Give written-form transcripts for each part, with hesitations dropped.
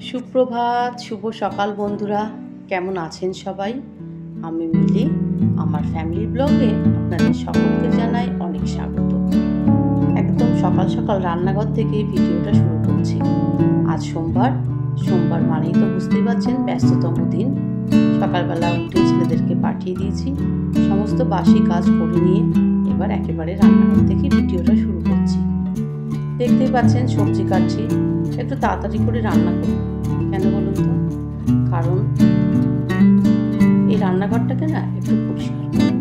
সুপ্রভাত, শুভ সকাল বন্ধুরা। কেমন আছেন সবাই? আমি মিলি। আমার ফ্যামিলি ব্লগে আপনাদের সকলকে জানাই অনেক স্বাগত। একদম সকাল সকাল রান্নাঘর থেকে ভিডিওটা শুরু করছি। আজ সোমবার। সোমবার মানেই তো বুঝতেই পারছেন ব্যস্ততম দিন। সকালবেলা উঠে ছেলেদেরকে পাঠিয়ে দিয়েছি। সমস্ত বাসি কাজ করে নিয়ে এবার একেবারে রান্নাঘর থেকে ভিডিওটা শুরু করছি। দেখতেই পাচ্ছেন সবজি কাটছি। একটু তাড়াতাড়ি করে রান্না করব। কেন বলুন তো? কারণ এই রান্নাঘরটাকে না একটু পরিষ্কার করব।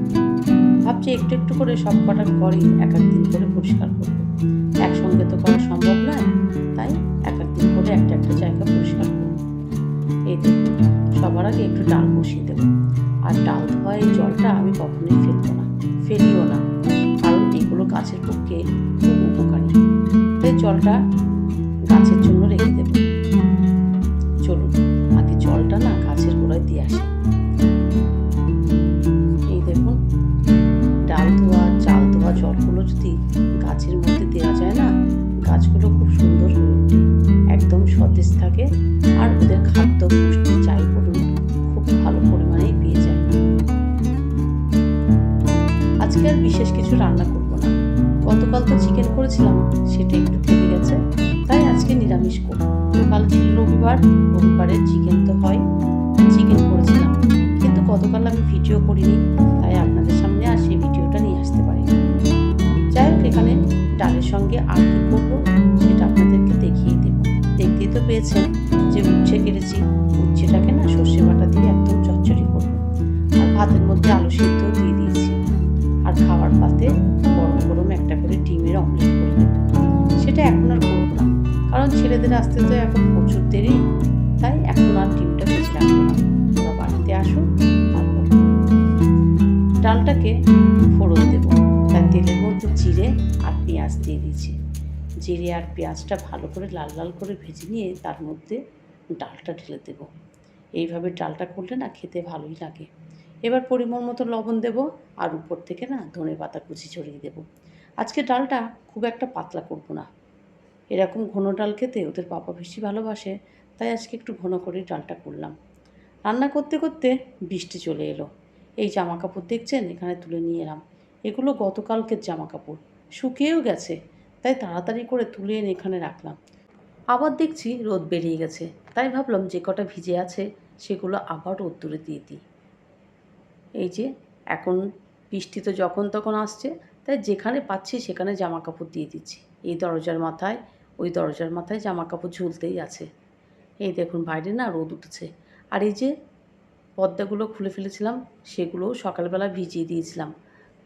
ভাবছি একটু একটু করে সব কটা ঘরই এক দিন করে পরিষ্কার করব। একসঙ্গে তো করা সম্ভব নয়, তাই এক দিন করে একটা একটা জায়গা পরিষ্কার করব। এই দেখুন, সবার আগে একটু ডাল বসিয়ে দেবো। আর ডাল ধোয়া এই জলটা আমি কখনোই ফেলবো না, ফেলিও না, কারণ এগুলো গাছের পক্ষে খুব উপকারী। তাই জলটা গাছের জন্য রেখে দেব। চলুন আগে জলটা না গাছের গোড়ায় দিয়ে আসি। এই দেখুন, ডাল ধোয়া চাল ধোয়া জলগুলো যদি গাছের মধ্যে দেওয়া যায় না, গাছগুলো খুব সুন্দর হয়ে ওঠে, একদম সতেজ থাকে, আর ওদের খাদ্য পুষ্টি যাই বলুন খুব ভালো পরিমাণেই পেয়ে যায়। আজকে আর বিশেষ কিছু রান্না করব না। গতকাল তো চিকেন করেছিলাম, সেটা একটু থেকে গেছে, তাই আজকে নিরামিষ করব। কাল ছিল রবিবার, রবিবারের চিকেন তো হয়, চিকেন করেছিলাম, কিন্তু গতকাল আমি ভিডিও করিনি, তাই আপনাদের সামনে আর সেই ভিডিওটা নিয়ে আসতে পারিনি। যাই হোক, এখানে ডালের সঙ্গে আর কি করবো সেটা আপনাদেরকে দেখিয়ে দেবো। দেখতেই তো পেয়েছেন যে উচ্ছে কেটেছি, উচ্ছেটাকে না সর্ষে বাটা দিয়ে একদম চচ্চড়ি করবো। আর ভাতের মধ্যে আলু সিদ্ধ দিয়ে দিয়েছি। আর খাওয়ার পাতে গরম গরম একটা করে ডিমের অমলেট করে দেবো। সেটা এখন আর করবো না, কারণ ছেলেদের আসতে তো এখন প্রচুর দেরি, তাই এখন আর ডিমটা ভেজে রাখবো না। ওরা বাড়িতে আসুন, তারপর ডালটাকে ফোড়ন দেবো। তাই তেলের মধ্যে জিরে আর পেঁয়াজ দিয়ে দিয়েছি। জিরে আর পেঁয়াজটা ভালো করে লাল লাল করে ভেজে নিয়ে তার মধ্যে ডালটা ঢেলে দেবো। এইভাবে ডালটা করলে না খেতে ভালোই লাগে। এবার পরিমাণ মতো লবণ দেবো, আর উপর থেকে না ধনেপাতা কুচি ছড়িয়ে দেবো। আজকে ডালটা খুব একটা পাতলা করবো না, এরকম ঘন ডাল খেতে ওদের বাবা বেশি ভালোবাসে, তাই আজকে একটু ঘন করে ডালটা করলাম। রান্না করতে করতে বৃষ্টি চলে এলো। এই জামা কাপড় দেখছেন এখানে তুলে নিয়ে এলাম। এগুলো গতকালকের জামা কাপড়, শুকিয়েও গেছে, তাই তাড়াতাড়ি করে তুলে এনে এখানে রাখলাম। আবার দেখছি রোদ বেরিয়ে গেছে, তাই ভাবলাম যে কটা ভিজে আছে সেগুলো আবার রোদ্দুরে দিয়ে দিই। এই যে এখন বৃষ্টি তো যখন তখন আসছে, তাই যেখানে পাচ্ছি সেখানে জামা কাপড় দিয়ে দিচ্ছি। এই দরজার মাথায়, ওই দরজার মাথায় জামা কাপড় ঝুলতেই আছে। এই দেখুন বাইরে না রোদ উঠেছে। আর এই যে পর্দাগুলো খুলে ফেলেছিলাম, সেগুলোও সকালবেলা ভিজিয়ে দিয়েছিলাম,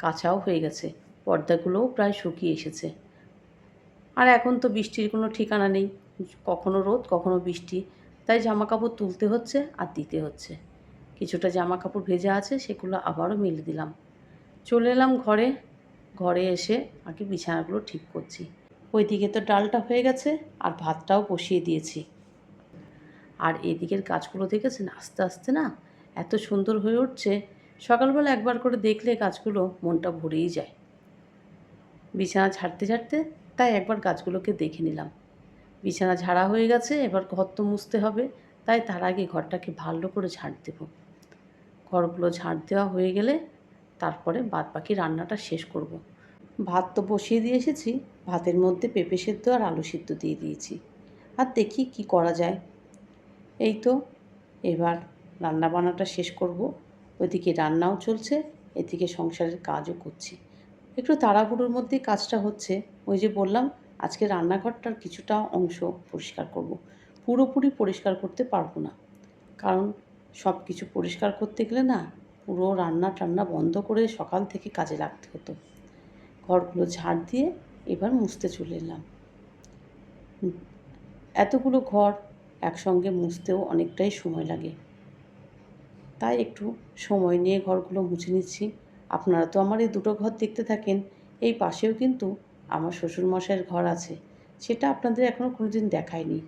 কাঁচাও হয়ে গেছে, পর্দাগুলোও প্রায় শুকিয়ে এসেছে। আর এখন তো বৃষ্টির কোনো ঠিকানা নেই, কখনো রোদ কখনো বৃষ্টি, তাই জামা কাপড় তুলতে হচ্ছে আর দিতে হচ্ছে। কিছুটা জামা কাপড় ভেজা আছে, সেগুলো আবারও মেলে দিলাম। চলে এলাম ঘরে। ঘরে এসে আগে বিছানাগুলো ঠিক করছি। ওইদিকে তো ডালটা হয়ে গেছে আর ভাতটাও বসিয়ে দিয়েছি। আর এদিকের গাছগুলো দেখেছেন আস্তে আস্তে না এত সুন্দর হয়ে উঠছে, সকালবেলা একবার করে দেখলে গাছগুলো মনটা ভরেই যায়। বিছানা ঝাড়তে ঝাড়তে তাই একবার গাছগুলোকে দেখে নিলাম। বিছানা ঝাড়া হয়ে গেছে, এবার ঘর তো মুছতে হবে, তাই তার আগে ঘরটাকে ভালো করে ঝাড় দেব। ঘরগুলো ঝাড় দেওয়া হয়ে গেলে তারপরে বাদবাকি রান্নাটা শেষ করব। ভাত তো বসিয়ে দিয়ে এসেছি, ভাতের মধ্যে পেঁপে সেদ্ধ আর আলু সিদ্ধ দিয়ে দিয়েছি। আর দেখি কি করা যায়। এই তো এবার রান্না বান্নাটা শেষ করব। ওইদিকে রান্নাও চলছে, এদিকে সংসারের কাজও করছি। একটু তাড়াহুড়োর মধ্যেই কাজটা হচ্ছে। ওই যে বললাম আজকে রান্নাঘরটার কিছুটা অংশ পরিষ্কার করব। পুরোপুরি পরিষ্কার করতে পারবো না, কারণ সব কিছু পরিষ্কার করতে গেলে না পুরো রান্না টান্না বন্ধ করে সকাল থেকে কাজে লাগতে হতো। ঘরগুলো ঝাড় দিয়ে এবার মুছতে চলে এলাম। এতগুলো ঘর একসঙ্গে মুছতেও অনেকটাই সময় লাগে, তাই একটু সময় নিয়ে ঘরগুলো মুছে নিচ্ছি। আপনারা তো আমার এই দুটো ঘর দেখতে থাকেন। এই পাশেও কিন্তু আমার শ্বশুরমশাইয়ের ঘর আছে, সেটা আপনাদের এখনও কোনো দিন দেখাইনি।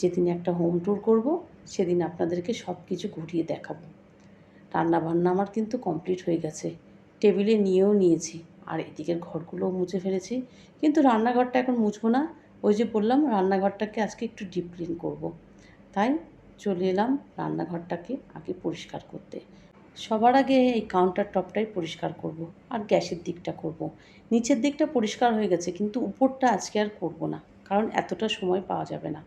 যেদিন একটা হোম ট্যুর করব সেদিন আপনাদেরকে সব কিছু ঘুরিয়ে দেখাবো। রান্নাবান্না আমার কিন্তু কমপ্লিট হয়ে গেছে, টেবিলে নিয়েও নিয়েছি, আর এদিকের ঘরগুলোও মুছে ফেলেছি। কিন্তু রান্নাঘরটা এখন মুছবো না, ওই যে বললাম রান্নাঘরটাকে আজকে একটু ডিপ ক্লিন করবো। তাই চলে এলাম রান্নাঘরটাকে আগে পরিষ্কার করতে। সবার আগে এই কাউন্টার টপটাই পরিষ্কার করব, আর গ্যাসের দিকটা করব। নিচের দিকটা পরিষ্কার হয়ে গেছে, কিন্তু উপরটা আজকে আর করব না, কারণ এতটা সময় পাওয়া যাবে না।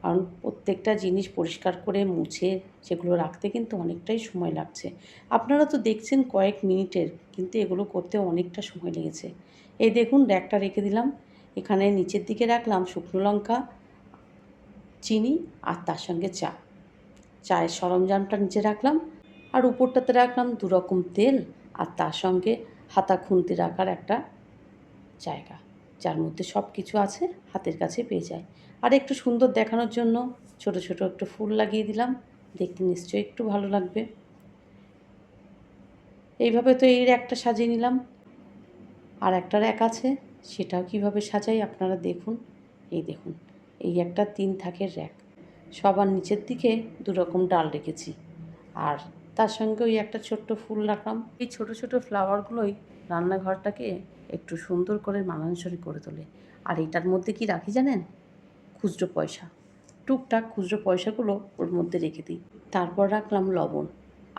কারণ প্রত্যেকটা জিনিস পরিষ্কার করে মুছে সেগুলো রাখতে কিন্তু অনেকটাই সময় লাগছে। আপনারা তো দেখছেন কয়েক মিনিটের, কিন্তু এগুলো করতে অনেকটা সময় লেগেছে। এই দেখুন র্যাকটা রেখে দিলাম, এখানে নিচের দিকে রাখলাম শুকনো লঙ্কা, চিনি, আর তার সঙ্গে চায়ের সরঞ্জামটা নিচে রাখলাম, আর উপরটাতে রাখলাম 2 রকম তেল, আর তার সঙ্গে হাতা খুন্তি রাখার একটা জায়গা, যার মধ্যে সব কিছু আছে, হাতের কাছে পেয়ে যায়। আর একটু সুন্দর দেখানোর জন্য ছোট ছোট একটু ফুল লাগিয়ে দিলাম, দেখতে নিশ্চয়ই একটু ভালো লাগবে। এইভাবে তো এই র্যাকটা সাজিয়ে নিলাম। আর একটা র্যাক আছে, সেটাও কীভাবে সাজাই আপনারা দেখুন। এই দেখুন, এই একটা 3 থাকের র্যাক, সবার নিচের দিকে 2 রকম ডাল রেখেছি, আর তার সঙ্গে ওই একটা ছোট্ট ফুল রাখলাম। এই ছোট ছোট ফ্লাওয়ারগুলোই রান্নাঘরটাকে একটু সুন্দর করে মানানসই করে তোলে। আর এটার মধ্যে কি রাখি জানেন? খুচরো পয়সা, টুকটাক খুচরো পয়সাগুলো ওর মধ্যে রেখে দিই। তারপর রাখলাম লবণ।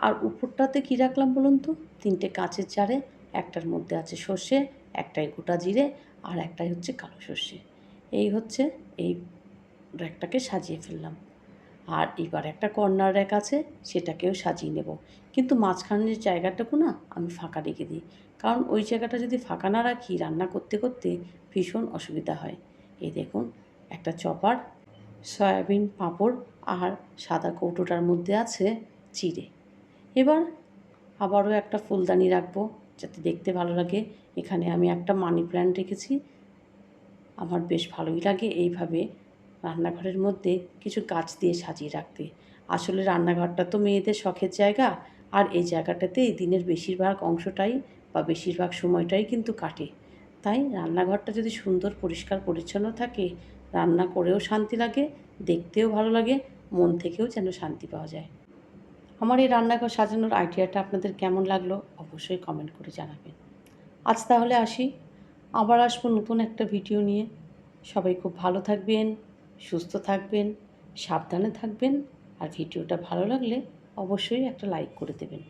আর উপরটাতে কি রাখলাম বলুন তো? 3টে কাঁচের জারে, একটার মধ্যে আছে সর্ষে, একটাই গোটা জিরে, আর একটাই হচ্ছে কালো সর্ষে। এই হচ্ছে এই র্যাকটাকে সাজিয়ে ফেললাম। আর এবার একটা কর্নার র্যাক আছে, সেটাকেও সাজিয়ে নেব। কিন্তু মাঝখানের জায়গাটুকু না আমি ফাঁকা রেখে দিই, কারণ ওই জায়গাটা যদি ফাঁকা না রাখি রান্না করতে করতে ভীষণ অসুবিধা হয়। এই দেখুন, একটা চপার, সয়াবিন, পাঁপড়, আর সাদা কৌটোটার মধ্যে আছে চিড়ে। এবার আবারও একটা ফুলদানি রাখবো, যাতে দেখতে ভালো লাগে। এখানে আমি একটা মানি প্ল্যান্ট রেখেছি। আমার বেশ ভালোই লাগে এইভাবে রান্নাঘরের মধ্যে কিছু গাছ দিয়ে সাজিয়ে রাখতে। আসলে রান্নাঘরটা তো মেয়েদের শখের জায়গা, আর এই জায়গাটাতেই দিনের বেশিরভাগ অংশটাই বা বেশিরভাগ সময়টাই কিন্তু কাটে। তাই রান্নাঘরটা যদি সুন্দর পরিষ্কার পরিচ্ছন্ন থাকে, রান্না করেও শান্তি লাগে, দেখতেও ভালো লাগে, মন থেকেও যেন শান্তি পাওয়া যায়। আমার এই রান্নাঘর সাজানোর আইডিয়াটা আপনাদের কেমন লাগলো অবশ্যই কমেন্ট করে জানাবেন। আজ তাহলে আসি, আবার আসবো নতুন একটা ভিডিও নিয়ে। সবাই খুব ভালো থাকবেন, সুস্থ থাকবেন, সাবধানে থাকবেন, আর ভিডিওটা ভালো লাগলে অবশ্যই একটা লাইক করে দেবেন।